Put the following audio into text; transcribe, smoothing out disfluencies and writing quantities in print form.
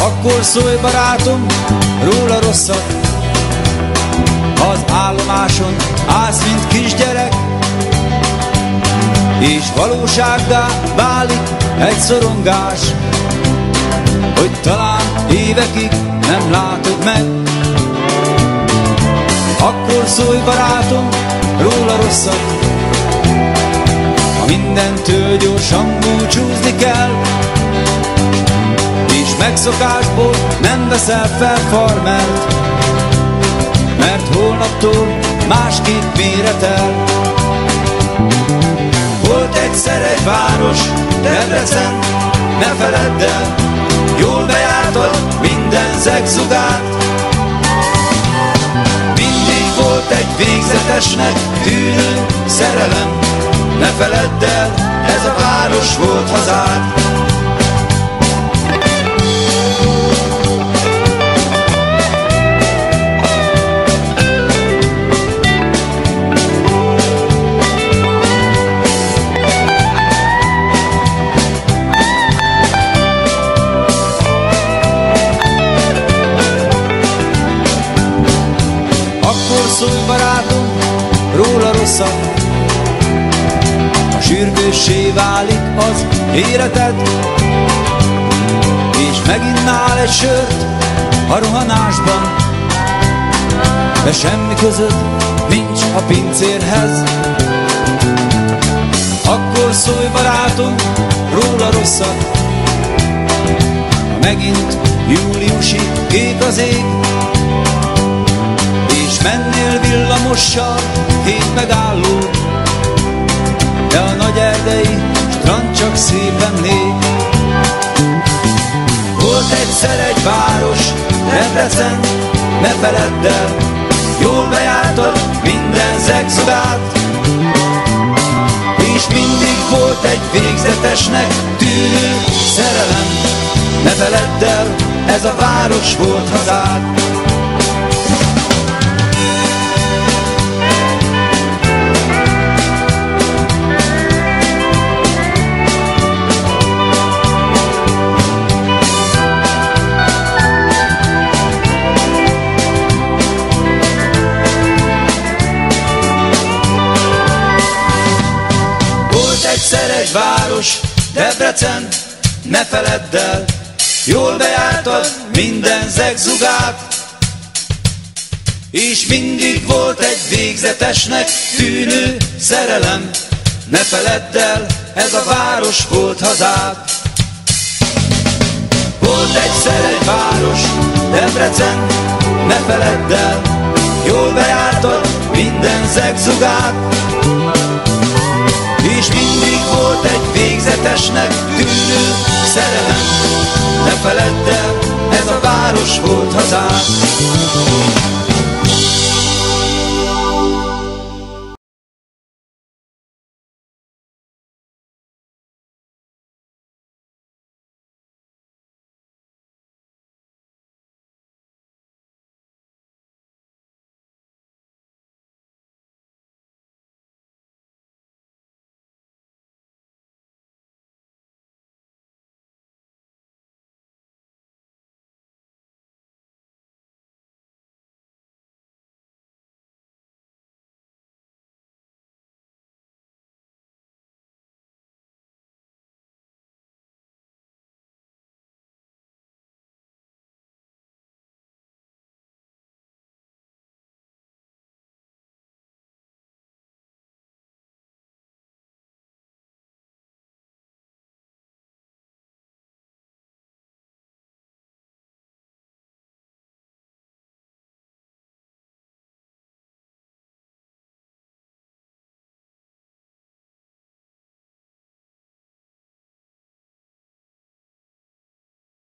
Akkor szólj, barátom, róla rosszat. Az állomáson állsz, mint kisgyerek, és valósággá válik egy szorongás, hogy talán évekig nem látod meg. Akkor szólj, barátom, róla rosszat. Ha mindentől gyorsan búcsúzni kell, és megszokásból nem veszel fel farmert, mert holnaptól másképp méretel. Volt egyszer egy város, Debrecen, ne feledd el, jól bejártad minden zegzugát. Mindig volt egy végzetesnek tűnő szerelem, ne feledd el, ez a város volt hazád. Szólj, barátom, róla rosszat. Ha sürgőssé válik az életed, és meginnál egy sört a rohanásban, de semmi közöd nincs a pincérhez, akkor szólj, barátom, róla rosszat. Ha megint júliusig kék az ég, mennél villamossal 7 megálló, de a nagy erdei strand csak szép emlék. Volt egyszer egy város, Debrecen, ne feledd el, jól bejártad minden zegzugát, és mindig volt egy végzetesnek tűnő szerelem, ne feledd el, ez a város volt hazád. Egyszer egy város, Debrecen, ne feledd el, jól bejártad minden zegzugát, és mindig volt egy végzetesnek tűnő szerelem, ne feledd el, ez a város volt hazád. Volt egyszer egy város, Debrecen, ne feledd el, jól bejártad minden zegzugát, és mindig volt egy végzetesnek tűnő szerelem, ne feledd el, ez a város volt hazád.